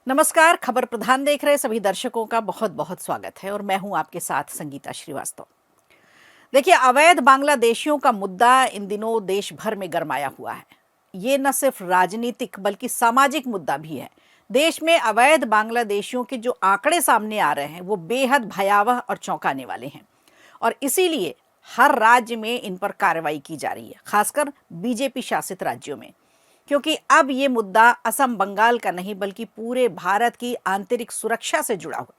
नमस्कार। खबर प्रधान देख रहे सभी दर्शकों का बहुत बहुत स्वागत है और मैं हूं आपके साथ संगीता श्रीवास्तव। देखिए, अवैध बांग्लादेशियों का मुद्दा इन दिनों देश भर में गरमाया हुआ है। ये न सिर्फ राजनीतिक बल्कि सामाजिक मुद्दा भी है। देश में अवैध बांग्लादेशियों के जो आंकड़े सामने आ रहे हैं वो बेहद भयावह और चौंकाने वाले हैं और इसीलिए हर राज्य में इन पर कार्रवाई की जा रही है, खासकर बीजेपी शासित राज्यों में। क्योंकि अब ये मुद्दा असम बंगाल का नहीं बल्कि पूरे भारत की आंतरिक सुरक्षा से जुड़ा हुआ।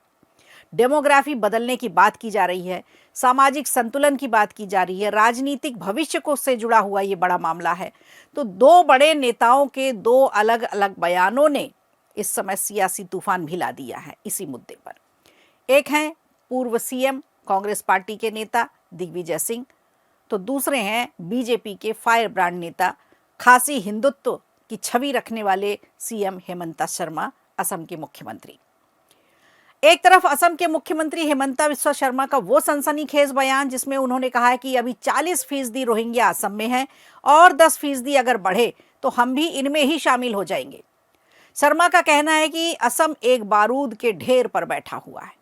डेमोग्राफी बदलने की बात की जा रही है, सामाजिक संतुलन की बात की जा रही है, राजनीतिक भविष्य को से जुड़ा हुआ ये बड़ा मामला है। तो दो बड़े नेताओं के दो अलग अलग बयानों ने इस समय सियासी तूफान भी ला दिया है इसी मुद्दे पर। एक हैं पूर्व सीएम कांग्रेस पार्टी के नेता दिग्विजय सिंह, तो दूसरे हैं बीजेपी के फायर ब्रांड नेता, खासी हिंदुत्व की छवि रखने वाले सीएम हेमंता शर्मा, असम के मुख्यमंत्री। एक तरफ असम के मुख्यमंत्री हेमंता बिस्वा शर्मा का वो सनसनीखेज बयान जिसमें उन्होंने कहा है कि अभी 40% रोहिंग्या असम में है और 10% अगर बढ़े तो हम भी इनमें ही शामिल हो जाएंगे। शर्मा का कहना है कि असम एक बारूद के ढेर पर बैठा हुआ है।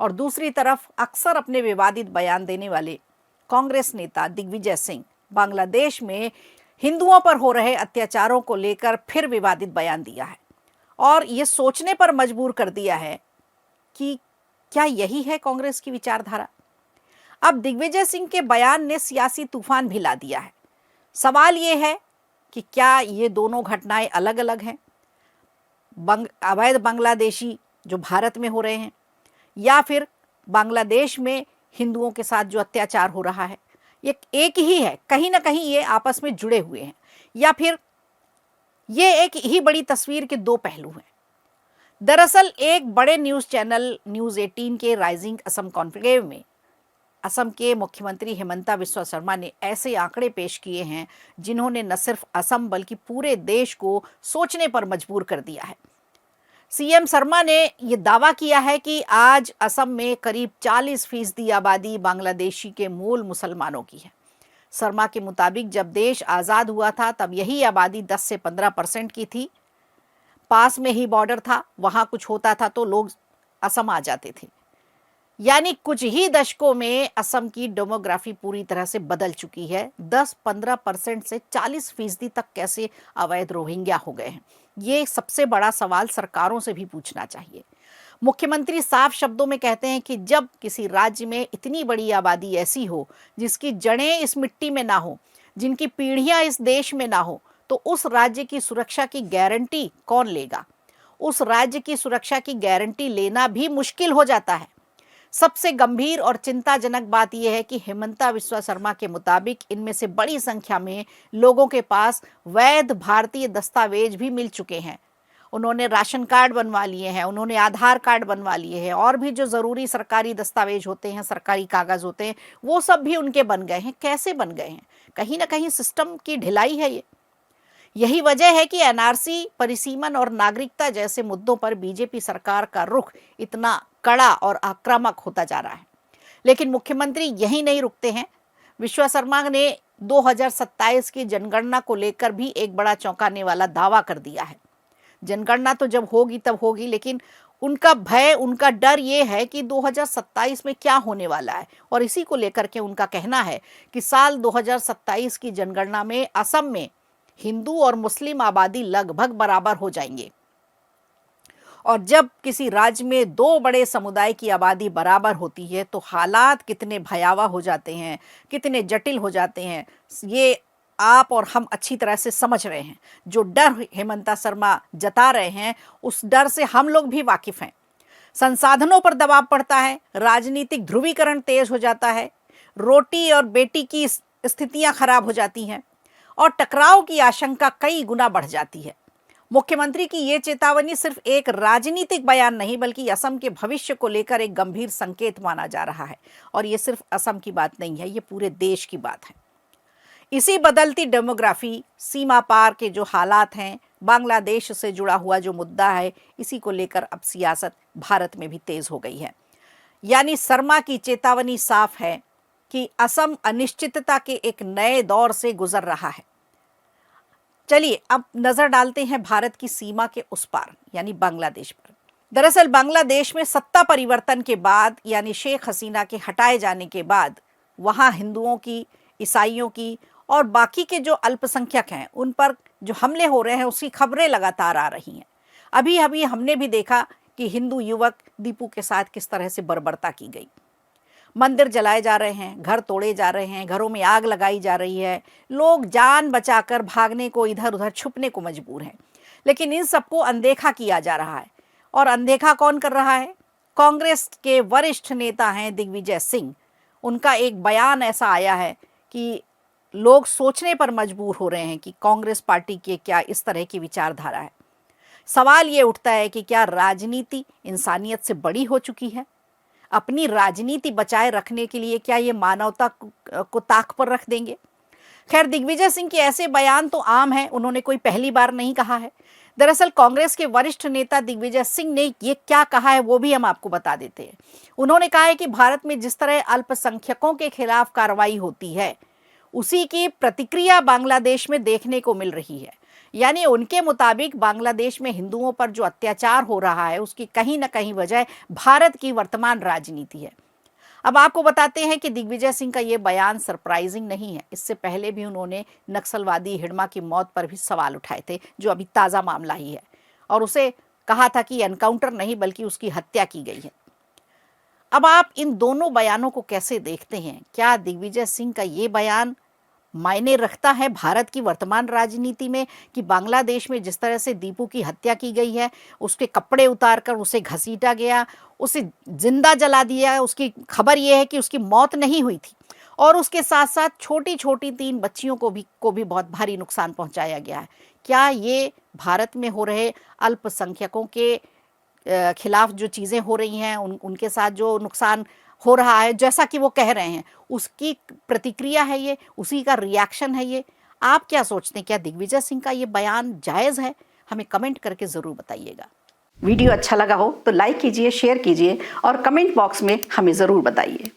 और दूसरी तरफ अक्सर अपने विवादित बयान देने वाले कांग्रेस नेता दिग्विजय सिंह बांग्लादेश में हिंदुओं पर हो रहे अत्याचारों को लेकर फिर विवादित बयान दिया है और ये सोचने पर मजबूर कर दिया है कि क्या यही है कांग्रेस की विचारधारा। अब दिग्विजय सिंह के बयान ने सियासी तूफान भी ला दिया है। सवाल ये है कि क्या ये दोनों घटनाएं अलग अलग हैं, अवैध बांग्लादेशी जो भारत में हो रहे हैं, या फिर बांग्लादेश में हिंदुओं के साथ जो अत्याचार हो रहा है, ये एक ही है, कहीं ना कहीं ये आपस में जुड़े हुए हैं, या फिर ये एक ही बड़ी तस्वीर के दो पहलू हैं। दरअसल एक बड़े न्यूज़ चैनल न्यूज़ 18 के राइजिंग असम कॉन्क्लेव में असम के मुख्यमंत्री हेमंता बिस्वा शर्मा ने ऐसे आंकड़े पेश किए हैं जिन्होंने न सिर्फ असम बल्कि पूरे देश को सोचने पर मजबूर कर दिया है। सीएम शर्मा ने यह दावा किया है कि आज असम में करीब 40% आबादी बांग्लादेशी के मूल मुसलमानों की है। शर्मा के मुताबिक जब देश आज़ाद हुआ था तब यही आबादी 10 से 15% की थी। पास में ही बॉर्डर था, वहां कुछ होता था तो लोग असम आ जाते थे। यानी कुछ ही दशकों में असम की डेमोग्राफी पूरी तरह से बदल चुकी है। 10-15% से 40% तक कैसे अवैध रोहिंग्या हो गए हैं, ये सबसे बड़ा सवाल सरकारों से भी पूछना चाहिए। मुख्यमंत्री साफ शब्दों में कहते हैं कि जब किसी राज्य में इतनी बड़ी आबादी ऐसी हो जिसकी जड़ें इस मिट्टी में ना हो, जिनकी पीढ़ियां इस देश में ना हो, तो उस राज्य की सुरक्षा की गारंटी कौन लेगा। उस राज्य की सुरक्षा की गारंटी लेना भी मुश्किल हो जाता है। सबसे गंभीर और चिंताजनक बात यह है कि हेमंता बिस्वा शर्मा के मुताबिक इनमें से बड़ी संख्या में लोगों के पास वैध भारतीय दस्तावेज भी मिल चुके हैं। उन्होंने राशन कार्ड बनवा लिए हैं, उन्होंने आधार कार्ड बनवा लिए हैं, और भी जो ज़रूरी सरकारी दस्तावेज होते हैं, सरकारी कागज़ होते हैं, वो सब भी उनके बन गए हैं। कैसे बन गए हैं? कहीं ना कहीं सिस्टम की ढिलाई है ये। यही वजह है कि एनआरसी, परिसीमन और नागरिकता जैसे मुद्दों पर बीजेपी सरकार का रुख इतना कड़ा और आक्रामक होता जा रहा है। लेकिन मुख्यमंत्री यही नहीं रुकते हैं। विश्वा शर्मा ने 2027 की जनगणना को लेकर भी एक बड़ा चौंकाने वाला दावा कर दिया है। जनगणना तो जब होगी तब होगी, लेकिन उनका भय, उनका डर ये है कि 2027 में क्या होने वाला है, और इसी को लेकर के उनका कहना है कि साल 2027 की जनगणना में असम में हिंदू और मुस्लिम आबादी लगभग बराबर हो जाएंगे। और जब किसी राज्य में दो बड़े समुदाय की आबादी बराबर होती है तो हालात कितने भयावह हो जाते हैं, कितने जटिल हो जाते हैं, ये आप और हम अच्छी तरह से समझ रहे हैं। जो डर हेमंता शर्मा जता रहे हैं उस डर से हम लोग भी वाकिफ हैं। संसाधनों पर दबाव पड़ता है, राजनीतिक ध्रुवीकरण तेज हो जाता है, रोटी और बेटी की स्थितियां खराब हो जाती हैं और टकराव की आशंका कई गुना बढ़ जाती है। मुख्यमंत्री की ये चेतावनी सिर्फ एक राजनीतिक बयान नहीं बल्कि असम के भविष्य को लेकर एक गंभीर संकेत माना जा रहा है। और ये सिर्फ असम की बात नहीं है, ये पूरे देश की बात है। इसी बदलती डेमोग्राफी, सीमा पार के जो हालात हैं, बांग्लादेश से जुड़ा हुआ जो मुद्दा है, इसी को लेकर अब सियासत भारत में भी तेज हो गई है। यानी शर्मा की चेतावनी साफ है कि असम अनिश्चितता के एक नए दौर से गुजर रहा है। चलिए अब नजर डालते हैं भारत की सीमा के उस पार यानी बांग्लादेश पर। दरअसल बांग्लादेश में सत्ता परिवर्तन के बाद यानी शेख हसीना के हटाए जाने के बाद वहां हिंदुओं की, ईसाइयों की और बाकी के जो अल्पसंख्यक हैं उन पर जो हमले हो रहे हैं उसकी खबरें लगातार आ रही हैं। अभी अभी हमने भी देखा कि हिंदू युवक दीपू के साथ किस तरह से बर्बरता की गई। मंदिर जलाए जा रहे हैं, घर तोड़े जा रहे हैं, घरों में आग लगाई जा रही है, लोग जान बचाकर भागने को, इधर उधर छुपने को मजबूर हैं। लेकिन इन सबको अनदेखा किया जा रहा है। और अनदेखा कौन कर रहा है? कांग्रेस के वरिष्ठ नेता हैं दिग्विजय सिंह। उनका एक बयान ऐसा आया है कि लोग सोचने पर मजबूर हो रहे हैं कि कांग्रेस पार्टी के क्या इस तरह की विचारधारा है। सवाल ये उठता है कि क्या राजनीति इंसानियत से बड़ी हो चुकी है? अपनी राजनीति बचाए रखने के लिए क्या ये मानवता को ताक पर रख देंगे? खैर, दिग्विजय सिंह के ऐसे बयान तो आम हैं, उन्होंने कोई पहली बार नहीं कहा है। दरअसल कांग्रेस के वरिष्ठ नेता दिग्विजय सिंह ने ये क्या कहा है वो भी हम आपको बता देते हैं। उन्होंने कहा है कि भारत में जिस तरह अल्पसंख्यकों के खिलाफ कार्रवाई होती है उसी की प्रतिक्रिया बांग्लादेश में देखने को मिल रही है। यानी उनके मुताबिक बांग्लादेश में हिंदुओं पर जो अत्याचार हो रहा है उसकी कहीं ना कहीं वजह भारत की वर्तमान राजनीति है। अब आपको बताते हैं कि दिग्विजय सिंह का ये बयान सरप्राइजिंग नहीं है। इससे पहले भी उन्होंने नक्सलवादी हिडमा की मौत पर भी सवाल उठाए थे, जो अभी ताज़ा मामला ही है, और उसे कहा था कि एनकाउंटर नहीं बल्कि उसकी हत्या की गई है। अब आप इन दोनों बयानों को कैसे देखते हैं? क्या दिग्विजय सिंह का ये बयान मायने रखता है भारत की वर्तमान राजनीति में कि बांग्लादेश में जिस तरह से दीपू की हत्या की गई है, उसके कपड़े उतारकर उसे घसीटा गया, उसे जिंदा जला दिया, उसकी खबर यह है कि उसकी मौत नहीं हुई थी, और उसके साथ साथ छोटी छोटी 3 बच्चियों को भी बहुत भारी नुकसान पहुंचाया गया है। क्या ये भारत में हो रहे अल्पसंख्यकों के खिलाफ जो चीज़ें हो रही हैं, उनके साथ जो नुकसान हो रहा है जैसा कि वो कह रहे हैं, उसकी प्रतिक्रिया है ये, उसी का रिएक्शन है ये? आप क्या सोचते हैं? क्या दिग्विजय सिंह का ये बयान जायज़ है? हमें कमेंट करके ज़रूर बताइएगा। वीडियो अच्छा लगा हो तो लाइक कीजिए, शेयर कीजिए और कमेंट बॉक्स में हमें ज़रूर बताइए।